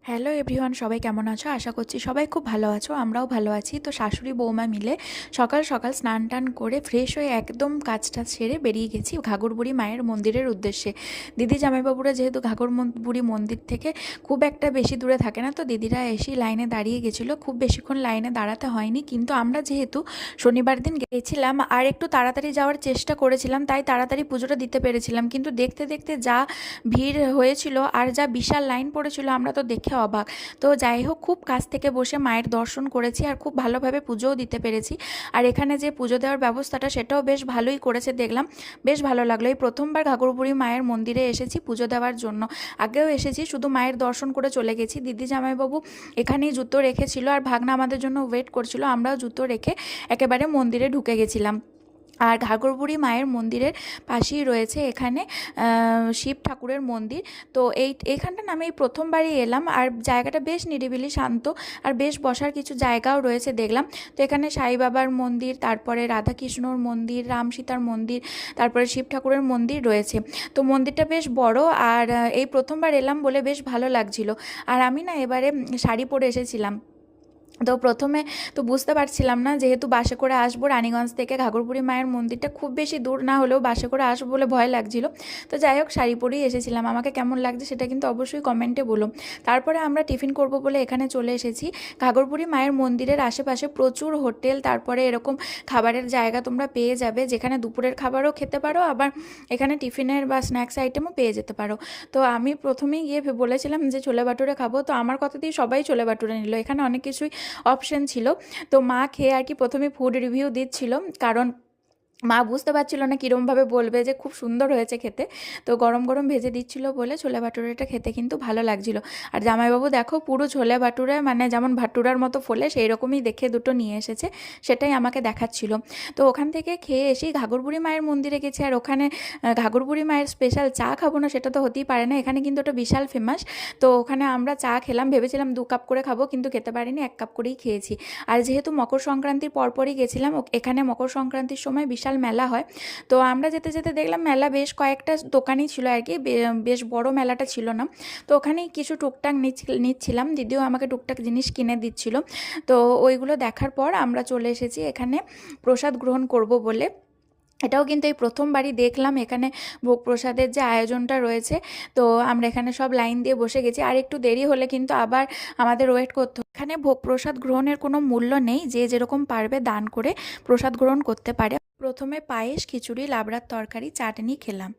Hello everyone, সবাই কেমন আছো? আশা করছি সবাই খুব ভালো আছো। আমরাও ভালো আছি। তো শাশুড়ি বৌমা মিলে সকাল সকাল স্নান টান করে ফ্রেশ হয়ে একদম কাজটা সেরে বেরিয়ে গেছি ঘাঘরবুড়ি মায়ের মন্দিরের উদ্দেশ্যে। দিদি জামাইবাবুরা যেহেতু ঘাঘরবুড়ি মন্দির থেকে খুব একটা বেশি দূরে থাকে না, তো দিদিরা এসেই লাইনে দাঁড়িয়ে গেছিলো। খুব বেশিক্ষণ লাইনে দাঁড়াতে হয়নি, কিন্তু আমরা যেহেতু শনিবার দিন গেছিলাম আর একটু তাড়াতাড়ি যাওয়ার চেষ্টা করেছিলাম, তাই তাড়াতাড়ি পুজোটা দিতে পেরেছিলাম। কিন্তু দেখতে দেখতে যা ভিড় হয়েছিল আর যা বিশাল লাইন পড়েছিল, আমরা তো দেখে অবাক। তো যাই হোক, খুব কাছ থেকে বসে মায়ের দর্শন করেছি আর খুব ভালোভাবে পুজোও দিতে পেরেছি। আর এখানে যে পুজো দেওয়ার ব্যবস্থাটা সেটাও বেশ ভালোই করেছে, দেখলাম বেশ ভালো লাগলো। এই প্রথমবার ঘাঘরবুড়ি মায়ের মন্দিরে এসেছি পুজো দেওয়ার জন্য। আগেও এসেছি, শুধু মায়ের দর্শন করে চলে গেছি। দিদি জামাইবাবু এখানেই জুতো রেখেছিল আর ভাগনা আমাদের জন্য ওয়েট করছিল। আমরাও জুতো রেখে একেবারে মন্দিরে ঢুকে গেছিলাম। আর ঘাঘরবুড়ি মায়ের মন্দিরের পাশেই রয়েছে এখানে শিব ঠাকুরের মন্দির। তো এইখানটায় আমি এই প্রথমবারই এলাম, আর জায়গাটা বেশ নিরিবিলি শান্ত, আর বেশ বসার কিছু জায়গাও রয়েছে দেখলাম। তো এখানে সাই বাবার মন্দির, তারপরে রাধাকৃষ্ণর মন্দির, রাম সীতার মন্দির, তারপরে শিব ঠাকুরের মন্দির রয়েছে। তো মন্দিরটা বেশ বড়, আর এই প্রথমবার এলাম বলে বেশ ভালো লাগছিল। আর আমি না এবারে শাড়ি পরে এসেছিলাম। তো প্রথমে তো বুঝতে পারছিলাম না, যেহেতু বাসে করে আসবো রানীগঞ্জ থেকে ঘাঘরবুড়ি মায়ের মন্দিরটা খুব বেশি দূর না হলেও বাসে করে আসবো বলে ভয় লাগছিল। তো যাই হোক, শাড়ি পরেই এসেছিলাম। আমাকে কেমন লাগছে সেটা কিন্তু অবশ্যই কমেন্টে বলো। তারপরে আমরা টিফিন করব বলে এখানে চলে এসেছি। ঘাঘরবুড়ি মায়ের মন্দিরের আশেপাশে প্রচুর হোটেল, তারপরে এরকম খাবারের জায়গা তোমরা পেয়ে যাবে, যেখানে দুপুরের খাবারও খেতে পারো, আবার এখানে টিফিনের বা স্ন্যাক্স আইটেমও পেয়ে যেতে পারো। তো আমি প্রথমেই গিয়ে বলেছিলাম যে ছোলে বাটুরে খাবো, তো আমার কথা দিয়ে সবাই ছোলে বাটুরে নিল। এখানে অনেক কিছুই অপশন ছিল। তো মা খেয়ে আর কি প্রথমে ফুড রিভিউ দিচ্ছিল, কারণ মা বুঝতে পারছিল না কীরমভাবে বলবে, যে খুব সুন্দর হয়েছে খেতে। তো গরম গরম ভেজে দিচ্ছিল বলে ছোলে ভাটুরেটা খেতে কিন্তু ভালো লাগছিল। আর জামাইবাবু দেখো পুরো ছোলে ভাটুরে, মানে যেমন ভাটুরার মতো ফোলে সেই রকমই দেখে দুটো নিয়ে এসেছে, সেটাই আমাকে দেখাচ্ছিল। তো ওখান থেকে খেয়ে এসেই ঘাঘরবুড়ি মায়ের মন্দিরে গেছি। আর ওখানে ঘাঘরবুড়ি মায়ের স্পেশাল চা খাবো না সেটা তো হতেই পারে না, এখানে কিন্তু ওটা বিশাল ফেমাস। তো ওখানে আমরা চা খেলাম, ভেবেছিলাম 2 কাপ করে খাবো, কিন্তু খেতে পারিনি, 1 কাপ করেই খেয়েছি। আর যেহেতু মকর সংক্রান্তির পরপরই গেছিলাম, এখানে মকর সংক্রান্তির সময় বিশাল মেলা হয়। তো আমরা যেতে যেতে দেখলাম মেলা বেশ কয়েকটা দোকানই ছিল আর কি, বেশ বড় মেলাটা ছিল না। তো ওখানেই কিছু টুকটাক নিচ্ছিলাম, দিদিও আমাকে টুকটাক জিনিস কিনে দিচ্ছিল। তো ওইগুলো দেখার পর আমরা চলে এসেছি এখানে প্রসাদ গ্রহণ করব বলে। এটাও কিন্তু এই প্রথমবারই দেখলাম এখানে ভোগ প্রসাদের যে আয়োজনটা রয়েছে। তো আমরা এখানে সব লাইন দিয়ে বসে গেছি, আর একটু দেরি হলে কিন্তু আবার আমাদের ওয়েট করতে। এখানে ভোগ প্রসাদ গ্রহণের কোনো মূল্য নেই, যে যেরকম পারবে দান করে প্রসাদ গ্রহণ করতে পারে। প্রথমে পায়েস, খিচুড়ি, লাবড়ার তরকারি, চাটনি খেলাম।